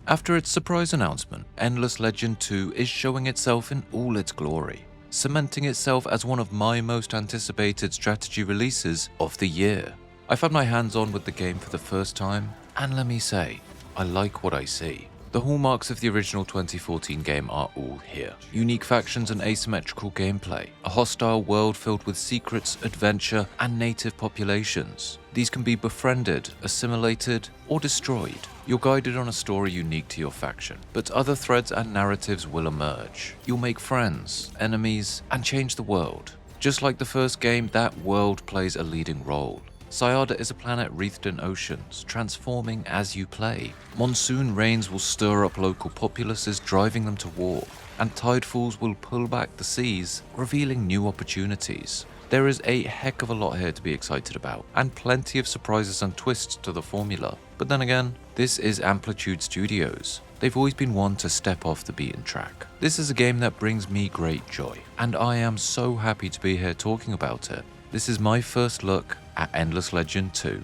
After its surprise announcement, Endless Legend 2 is showing itself in all its glory, cementing itself as one of my most anticipated strategy releases of the year. I've had my hands on with the game for the first time, and let me say, I like what I see. The hallmarks of the original 2014 game are all here. Unique factions and asymmetrical gameplay, a hostile world filled with secrets, adventure, and native populations. These can be befriended, assimilated, or destroyed. You're guided on a story unique to your faction, but other threads and narratives will emerge. You'll make friends, enemies, and change the world. Just like the first game, that world plays a leading role. Sayada is a planet wreathed in oceans, transforming as you play. Monsoon rains will stir up local populaces, driving them to war, and tidefalls will pull back the seas, revealing new opportunities. There is a heck of a lot here to be excited about, and plenty of surprises and twists to the formula. But then again, this is Amplitude Studios. They've always been one to step off the beaten track. This is a game that brings me great joy, and I am so happy to be here talking about it. This is my first look at Endless Legend 2.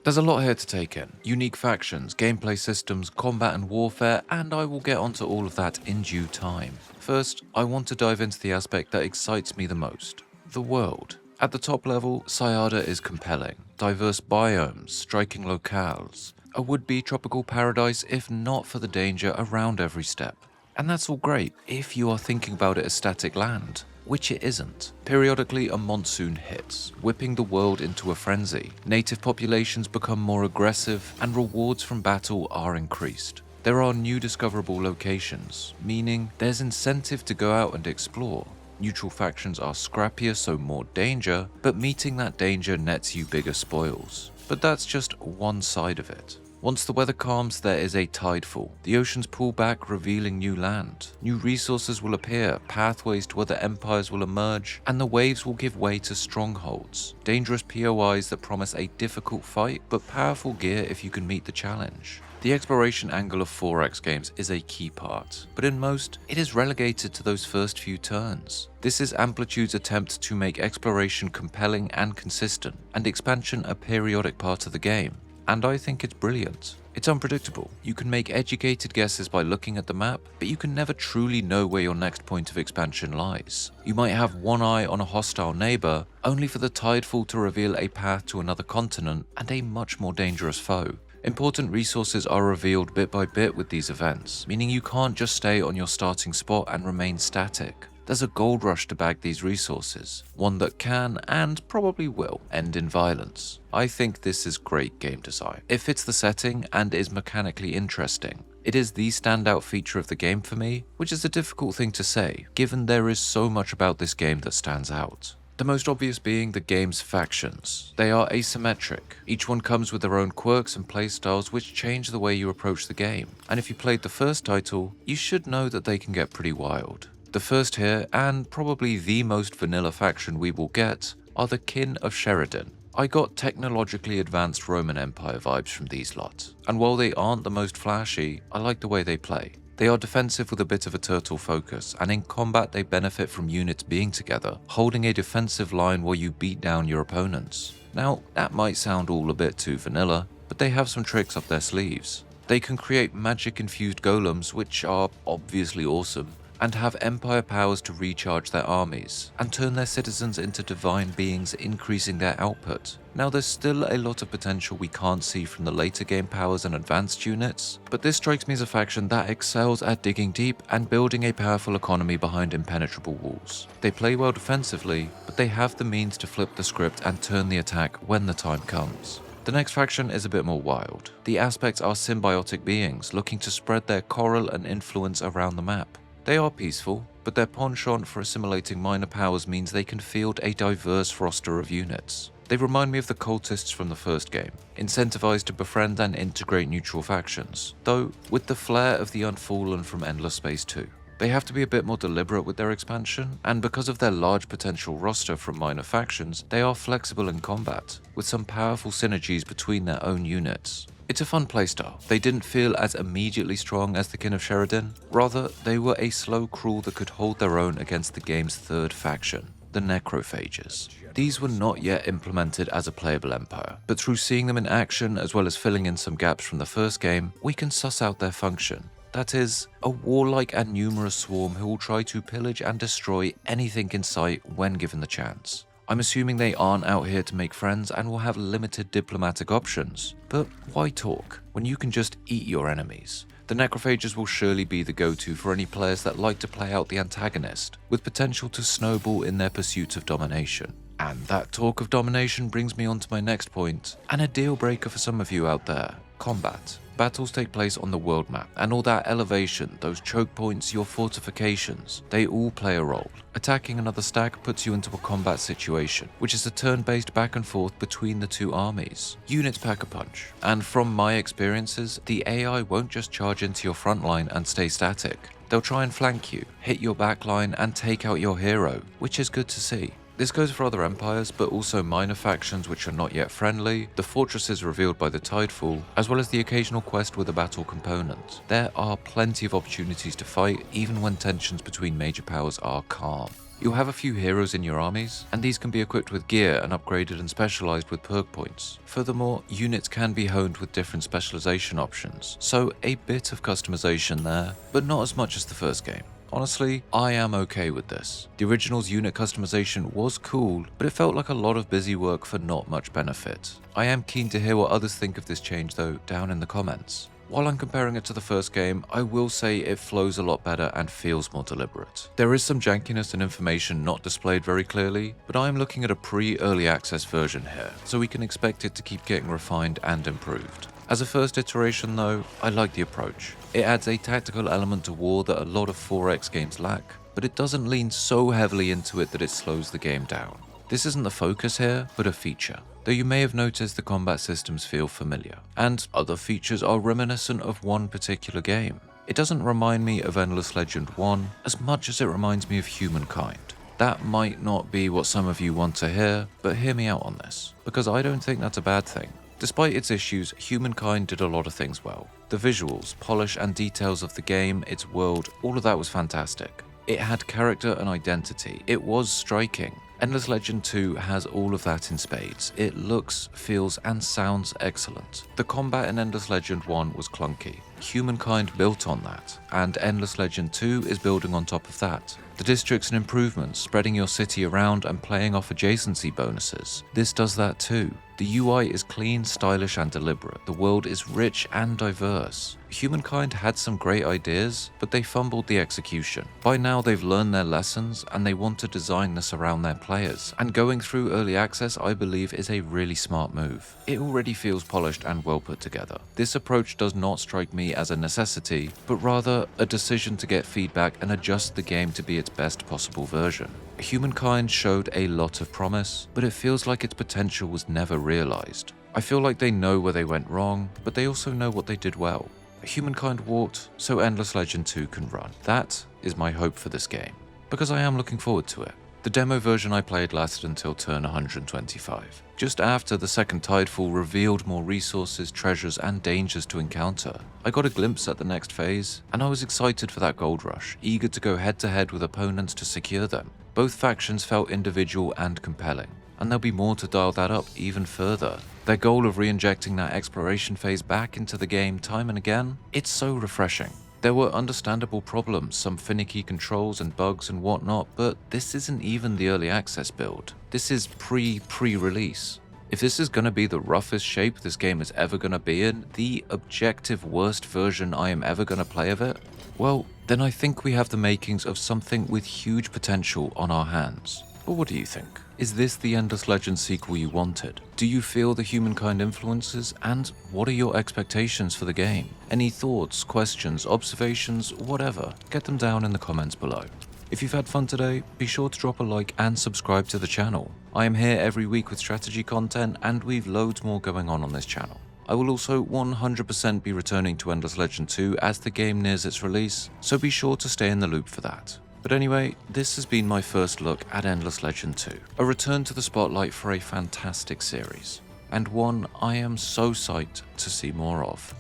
There's a lot here to take in. Unique factions, gameplay systems, combat and warfare, and I will get onto all of that in due time. First, I want to dive into the aspect that excites me the most: the world. At the top level, Sayada is compelling. Diverse biomes, striking locales, a would-be tropical paradise if not for the danger around every step. And that's all great if you are thinking about it as static land, which it isn't. Periodically, a monsoon hits, whipping the world into a frenzy. Native populations become more aggressive, and rewards from battle are increased. There are new discoverable locations, meaning there's incentive to go out and explore. Neutral factions are scrappier, so more danger, but meeting that danger nets you bigger spoils. But that's just one side of it. Once the weather calms, there is a tidefall. The oceans pull back, revealing new land. New resources will appear, pathways to other empires will emerge, and the waves will give way to strongholds. Dangerous POIs that promise a difficult fight, but powerful gear if you can meet the challenge. The exploration angle of 4X games is a key part, but in most, it is relegated to those first few turns. This is Amplitude's attempt to make exploration compelling and consistent, and expansion a periodic part of the game. And I think it's brilliant. It's unpredictable. You can make educated guesses by looking at the map, but you can never truly know where your next point of expansion lies. You might have one eye on a hostile neighbor, only for the tidefall to reveal a path to another continent and a much more dangerous foe. Important resources are revealed bit by bit with these events, meaning you can't just stay on your starting spot and remain static. There's a gold rush to bag these resources, one that can, and probably will, end in violence. I think this is great game design. It fits the setting and is mechanically interesting. It is the standout feature of the game for me, which is a difficult thing to say, given there is so much about this game that stands out. The most obvious being the game's factions. They are asymmetric. Each one comes with their own quirks and playstyles which change the way you approach the game. And if you played the first title, you should know that they can get pretty wild. The first here, and probably the most vanilla faction we will get, are the Kin of Sheridan. I got technologically advanced Roman Empire vibes from these lot, and while they aren't the most flashy, I like the way they play. They are defensive with a bit of a turtle focus, and in combat they benefit from units being together, holding a defensive line while you beat down your opponents. Now, that might sound all a bit too vanilla, but they have some tricks up their sleeves. They can create magic-infused golems, which are obviously awesome, and have empire powers to recharge their armies, and turn their citizens into divine beings, increasing their output. Now, there's still a lot of potential we can't see from the later game powers and advanced units, but this strikes me as a faction that excels at digging deep and building a powerful economy behind impenetrable walls. They play well defensively, but they have the means to flip the script and turn the attack when the time comes. The next faction is a bit more wild. The aspects are symbiotic beings looking to spread their coral and influence around the map. They are peaceful, but their penchant for assimilating minor powers means they can field a diverse roster of units. They remind me of the cultists from the first game, incentivized to befriend and integrate neutral factions, though with the flair of the Unfallen from Endless Space 2. They have to be a bit more deliberate with their expansion, and because of their large potential roster from minor factions, they are flexible in combat, with some powerful synergies between their own units. It's a fun playstyle. They didn't feel as immediately strong as the Kin of Sheridan. Rather, they were a slow crawl that could hold their own against the game's third faction, the necrophages. These were not yet implemented as a playable empire, but through seeing them in action as well as filling in some gaps from the first game, we can suss out their function. That is, a warlike and numerous swarm who will try to pillage and destroy anything in sight when given the chance. I'm assuming they aren't out here to make friends and will have limited diplomatic options, but why talk when you can just eat your enemies? The necrophages will surely be the go-to for any players that like to play out the antagonist, with potential to snowball in their pursuit of domination. And that talk of domination brings me on to my next point, and a deal breaker for some of you out there: combat. Battles take place on the world map, and all that elevation, those choke points, your fortifications, they all play a role. Attacking another stack puts you into a combat situation, which is a turn-based back and forth between the two armies. Units pack a punch, and from my experiences, the AI won't just charge into your front line and stay static. They'll try and flank you, hit your backline, and take out your hero, which is good to see. This goes for other empires, but also minor factions which are not yet friendly, the fortresses revealed by the Tidefall, as well as the occasional quest with a battle component. There are plenty of opportunities to fight, even when tensions between major powers are calm. You'll have a few heroes in your armies, and these can be equipped with gear and upgraded and specialized with perk points. Furthermore, units can be honed with different specialization options, so a bit of customization there, but not as much as the first game. Honestly, I am okay with this. The original's unit customization was cool, but it felt like a lot of busy work for not much benefit. I am keen to hear what others think of this change though, down in the comments. While I'm comparing it to the first game, I will say it flows a lot better and feels more deliberate. There is some jankiness and information not displayed very clearly, but I am looking at a pre-early access version here, so we can expect it to keep getting refined and improved. As a first iteration though, I like the approach. It adds a tactical element to war that a lot of 4X games lack, but it doesn't lean so heavily into it that it slows the game down. This isn't the focus here, but a feature. Though you may have noticed the combat systems feel familiar, and other features are reminiscent of one particular game. It doesn't remind me of Endless Legend 1 as much as it reminds me of Humankind. That might not be what some of you want to hear, but hear me out on this, because I don't think that's a bad thing. Despite its issues, Humankind did a lot of things well. The visuals, polish and details of the game, its world, all of that was fantastic. It had character and identity. It was striking. Endless Legend 2 has all of that in spades. It looks, feels, and sounds excellent. The combat in Endless Legend 1 was clunky. Humankind built on that, and Endless Legend 2 is building on top of that. The districts and improvements, spreading your city around and playing off adjacency bonuses. This does that too. The UI is clean, stylish, and deliberate. The world is rich and diverse. Humankind had some great ideas, but they fumbled the execution. By now they've learned their lessons, and they want to design this around their players. And going through early access, I believe, is a really smart move. It already feels polished and well put together. This approach does not strike me as a necessity, but rather a decision to get feedback and adjust the game to be its best possible version. Humankind showed a lot of promise, but it feels like its potential was never realized. I feel like they know where they went wrong, but they also know what they did well. Humankind walked, so Endless Legend 2 can run. That is my hope for this game, because I am looking forward to it. The demo version I played lasted until turn 125. Just after the second Tidefall revealed more resources, treasures, and dangers to encounter, I got a glimpse at the next phase, and I was excited for that gold rush, eager to go head-to-head with opponents to secure them. Both factions felt individual and compelling, and there'll be more to dial that up even further. Their goal of re-injecting that exploration phase back into the game time and again, it's so refreshing. There were understandable problems, some finicky controls and bugs and whatnot, but this isn't even the early access build. This is pre-release. If this is gonna be the roughest shape this game is ever gonna be in, the objective worst version I am ever gonna play of it, well, then I think we have the makings of something with huge potential on our hands. But what do you think? Is this the Endless Legend sequel you wanted? Do you feel the Humankind influences? And what are your expectations for the game? Any thoughts, questions, observations, whatever, get them down in the comments below. If you've had fun today, be sure to drop a like and subscribe to the channel. I am here every week with strategy content, and we've loads more going on this channel. I will also 100% be returning to Endless Legend 2 as the game nears its release, so be sure to stay in the loop for that. But anyway, this has been my first look at Endless Legend 2, a return to the spotlight for a fantastic series, and one I am so psyched to see more of.